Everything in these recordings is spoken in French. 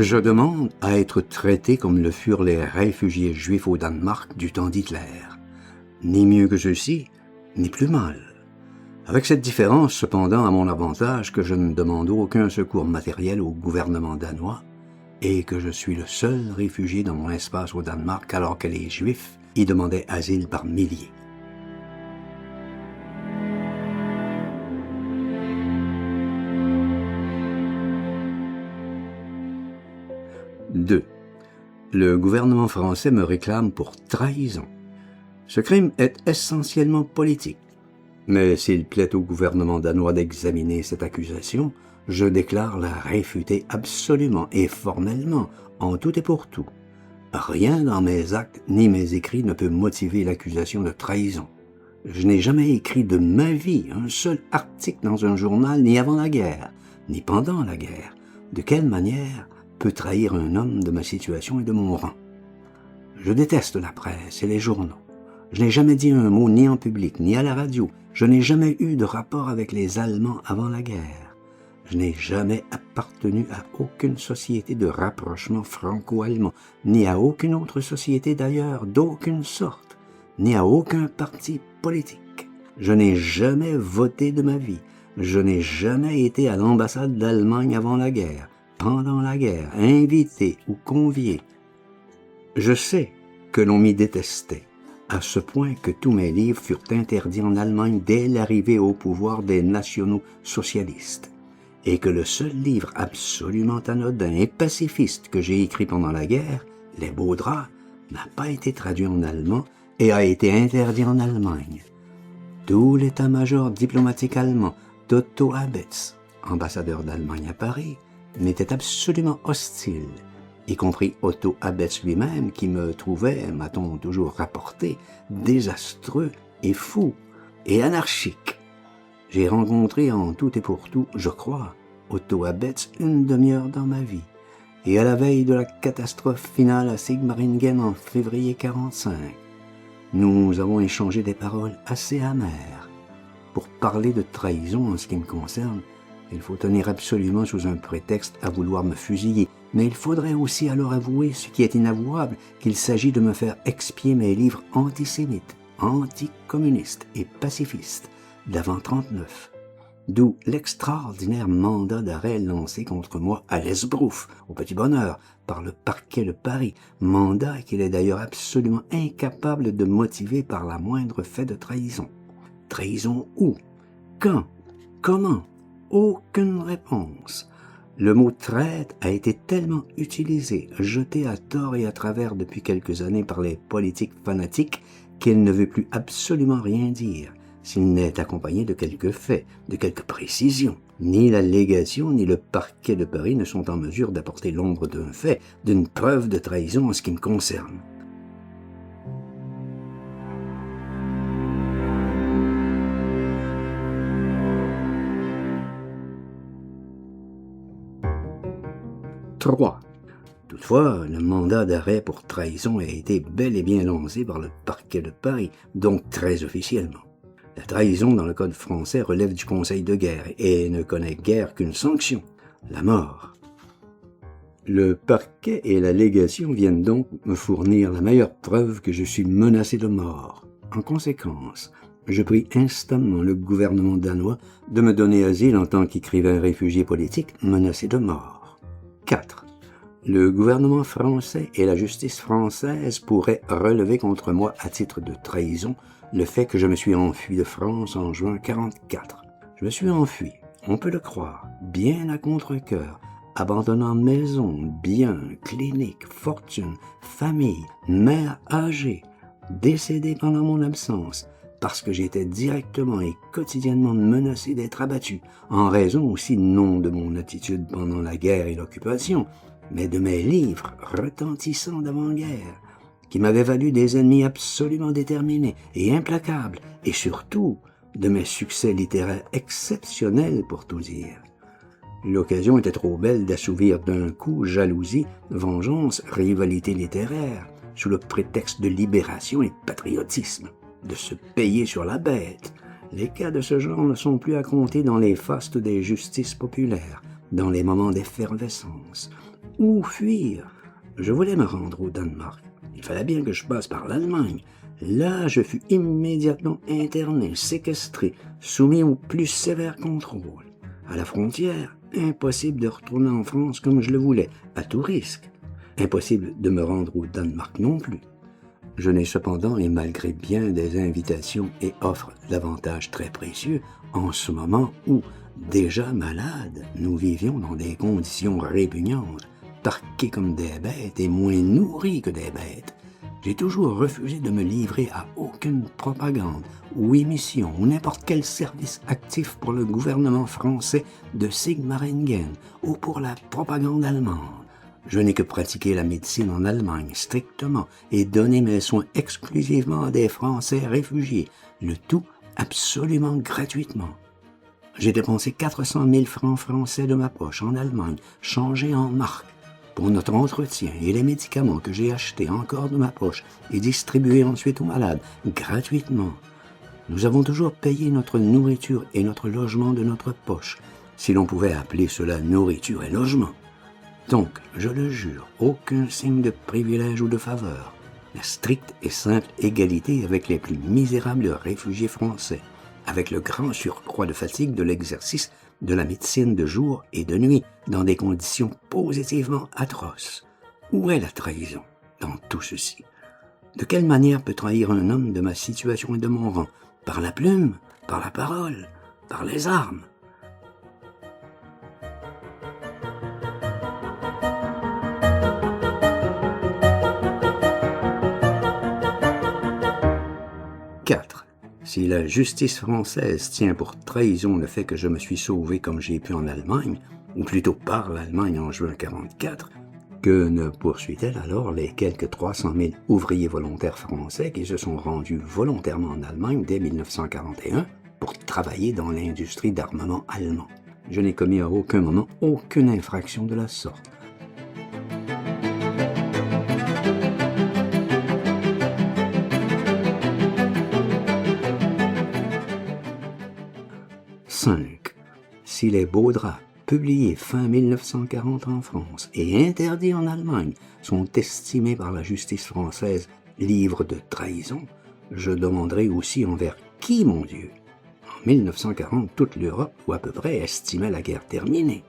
Je demande à être traité comme le furent les réfugiés juifs au Danemark du temps d'Hitler. Ni mieux que ceux-ci, ni plus mal. Avec cette différence, cependant, à mon avantage, que je ne demande aucun secours matériel au gouvernement danois et que je suis le seul réfugié dans mon espace au Danemark alors que les Juifs y demandaient asile par milliers. Deux. Le gouvernement français me réclame pour trahison. Ce crime est essentiellement politique. Mais s'il plaît au gouvernement danois d'examiner cette accusation, je déclare la réfuter absolument et formellement, en tout et pour tout. Rien dans mes actes ni mes écrits ne peut motiver l'accusation de trahison. Je n'ai jamais écrit de ma vie un seul article dans un journal, ni avant la guerre, ni pendant la guerre. De quelle manière peut trahir un homme de ma situation et de mon rang? Je déteste la presse et les journaux. Je n'ai jamais dit un mot ni en public, ni à la radio. Je n'ai jamais eu de rapport avec les Allemands avant la guerre. Je n'ai jamais appartenu à aucune société de rapprochement franco-allemand, ni à aucune autre société d'ailleurs d'aucune sorte, ni à aucun parti politique. Je n'ai jamais voté de ma vie. Je n'ai jamais été à l'ambassade d'Allemagne avant la guerre, pendant la guerre, invité ou convié. Je sais que l'on m'y détestait, à ce point que tous mes livres furent interdits en Allemagne dès l'arrivée au pouvoir des nationaux socialistes, et que le seul livre absolument anodin et pacifiste que j'ai écrit pendant la guerre, Les Beaux Draps, n'a pas été traduit en allemand et a été interdit en Allemagne. Tout l'état-major diplomatique allemand d'Otto Abetz, ambassadeur d'Allemagne à Paris, m'était absolument hostile, y compris Otto Abetz lui-même, qui me trouvait, m'a-t-on toujours rapporté, désastreux et fou et anarchique. J'ai rencontré en tout et pour tout, je crois, Otto Abetz une demi-heure dans ma vie, et à la veille de la catastrophe finale à Sigmaringen en février 1945, nous avons échangé des paroles assez amères. Pour parler de trahison en ce qui me concerne, il faut tenir absolument sous un prétexte à vouloir me fusiller, mais il faudrait aussi alors avouer ce qui est inavouable, qu'il s'agit de me faire expier mes livres antisémites, anticommunistes et pacifistes d'avant 1939. D'où l'extraordinaire mandat d'arrêt lancé contre moi à l'Esbrouf, au Petit Bonheur, par le parquet de Paris, mandat qu'il est d'ailleurs absolument incapable de motiver par la moindre fait de trahison. Trahison où? Quand? Comment? Aucune réponse. Le mot traître a été tellement utilisé, jeté à tort et à travers depuis quelques années par les politiques fanatiques qu'il ne veut plus absolument rien dire, s'il n'est accompagné de quelques faits, de quelques précisions. Ni la légation ni le parquet de Paris ne sont en mesure d'apporter l'ombre d'un fait, d'une preuve de trahison en ce qui me concerne. Toutefois, le mandat d'arrêt pour trahison a été bel et bien lancé par le parquet de Paris, donc très officiellement. La trahison dans le code français relève du conseil de guerre et ne connaît guère qu'une sanction, la mort. Le parquet et la légation viennent donc me fournir la meilleure preuve que je suis menacé de mort. En conséquence, je prie instamment le gouvernement danois de me donner asile en tant qu'écrivain réfugié politique menacé de mort. 4. Le gouvernement français et la justice française pourraient relever contre moi à titre de trahison le fait que je me suis enfui de France en juin 1944. Je me suis enfui, on peut le croire, bien à contre-cœur, abandonnant maison, biens, clinique, fortune, famille, mère âgée, décédée pendant mon absence, parce que j'étais directement et quotidiennement menacé d'être abattu, en raison aussi non de mon attitude pendant la guerre et l'occupation, mais de mes livres retentissants d'avant-guerre, qui m'avaient valu des ennemis absolument déterminés et implacables, et surtout de mes succès littéraires exceptionnels pour tout dire. L'occasion était trop belle d'assouvir d'un coup jalousie, vengeance, rivalité littéraire, sous le prétexte de libération et patriotisme, de se payer sur la bête. Les cas de ce genre ne sont plus à compter dans les fastes des justices populaires, dans les moments d'effervescence, Où fuir? Je voulais me rendre au Danemark. Il fallait bien que je passe par l'Allemagne. Là, je fus immédiatement interné, séquestré, soumis au plus sévère contrôle. À la frontière, impossible de retourner en France comme je le voulais, à tout risque. Impossible de me rendre au Danemark non plus. Je n'ai cependant, et malgré bien des invitations et offres d'avantages très précieux, en ce moment où, déjà malades, nous vivions dans des conditions répugnantes, parqués comme des bêtes et moins nourris que des bêtes, j'ai toujours refusé de me livrer à aucune propagande ou émission ou n'importe quel service actif pour le gouvernement français de Sigmaringen ou pour la propagande allemande. Je n'ai que pratiqué la médecine en Allemagne strictement et donné mes soins exclusivement à des Français réfugiés, le tout absolument gratuitement. J'ai dépensé 400 000 francs français de ma poche en Allemagne, changés en marques, pour notre entretien et les médicaments que j'ai achetés encore de ma poche et distribués ensuite aux malades, gratuitement. Nous avons toujours payé notre nourriture et notre logement de notre poche, si l'on pouvait appeler cela nourriture et logement. Donc, je le jure, aucun signe de privilège ou de faveur. La stricte et simple égalité avec les plus misérables réfugiés français, avec le grand surcroît de fatigue de l'exercice de la médecine de jour et de nuit, dans des conditions positivement atroces. Où est la trahison dans tout ceci? De quelle manière peut trahir un homme de ma situation et de mon rang? Par la plume? Par la parole? Par les armes? Quatre. Si la justice française tient pour trahison le fait que je me suis sauvé comme j'ai pu en Allemagne, ou plutôt par l'Allemagne en juin 1944, que ne poursuit-elle alors les quelques 300 000 ouvriers volontaires français qui se sont rendus volontairement en Allemagne dès 1941 pour travailler dans l'industrie d'armement allemand? Je n'ai commis à aucun moment aucune infraction de la sorte. Si les beaux draps, publiés fin 1940 en France et interdits en Allemagne, sont estimés par la justice française livres de trahison, je demanderai aussi envers qui, mon Dieu? En 1940, toute l'Europe, ou à peu près, estimait la guerre terminée,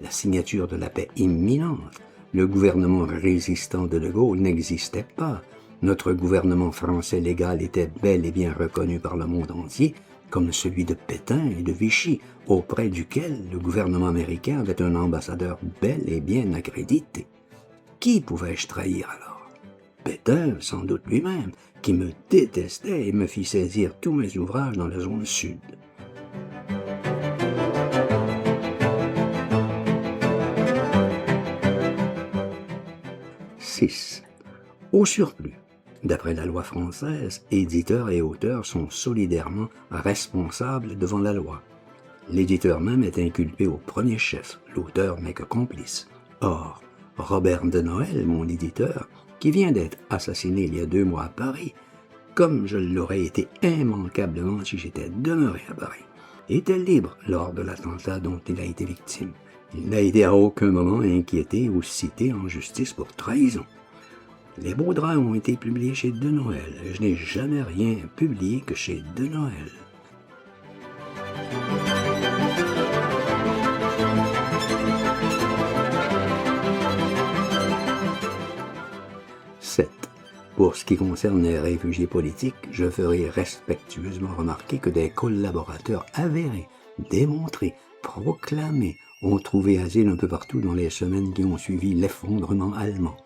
la signature de la paix imminente, le gouvernement résistant de Gaulle n'existait pas, notre gouvernement français légal était bel et bien reconnu par le monde entier, comme celui de Pétain et de Vichy, auprès duquel le gouvernement américain avait un ambassadeur bel et bien accrédité. Qui pouvais-je trahir alors? Pétain, sans doute lui-même, qui me détestait et me fit saisir tous mes ouvrages dans la zone sud. Au surplus, d'après la loi française, éditeurs et auteurs sont solidairement responsables devant la loi. L'éditeur même est inculpé au premier chef, l'auteur n'est que complice. Or, Robert de Noël, mon éditeur, qui vient d'être assassiné il y a 2 mois à Paris, comme je l'aurais été immanquablement si j'étais demeuré à Paris, était libre lors de l'attentat dont il a été victime. Il n'a été à aucun moment inquiété ou cité en justice pour trahison. Les beaux draps ont été publiés chez De Noël. Je n'ai jamais rien publié que chez De Noël. Pour ce qui concerne les réfugiés politiques, je ferai respectueusement remarquer que des collaborateurs avérés, démontrés, proclamés, ont trouvé asile un peu partout dans les semaines qui ont suivi l'effondrement allemand.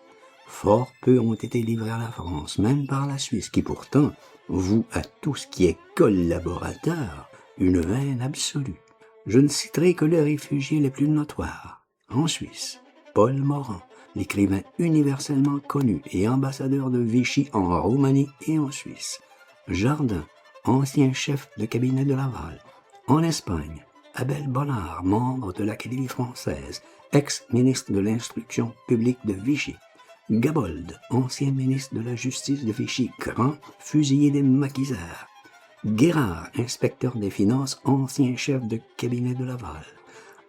Fort peu ont été livrés à la France, même par la Suisse, qui pourtant voue à tout ce qui est collaborateur une haine absolue. Je ne citerai que les réfugiés les plus notoires. En Suisse, Paul Morand, l'écrivain universellement connu et ambassadeur de Vichy en Roumanie et en Suisse. Jardin, ancien chef de cabinet de Laval. En Espagne, Abel Bonnard, membre de l'Académie française, ex-ministre de l'Instruction publique de Vichy. Gabold, ancien ministre de la Justice de Vichy, grand fusillé des maquisards. Guérard, inspecteur des finances, ancien chef de cabinet de Laval.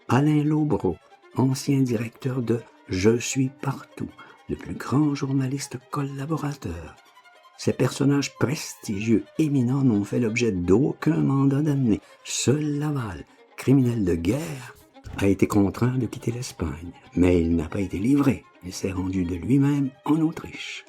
Alain Lobreau, ancien directeur de Je suis partout, le plus grand journaliste collaborateur. Ces personnages prestigieux, éminents, n'ont fait l'objet d'aucun mandat d'amener. Seul Laval, criminel de guerre, a été contraint de quitter l'Espagne. Mais il n'a pas été livré. Il s'est rendu de lui-même en Autriche.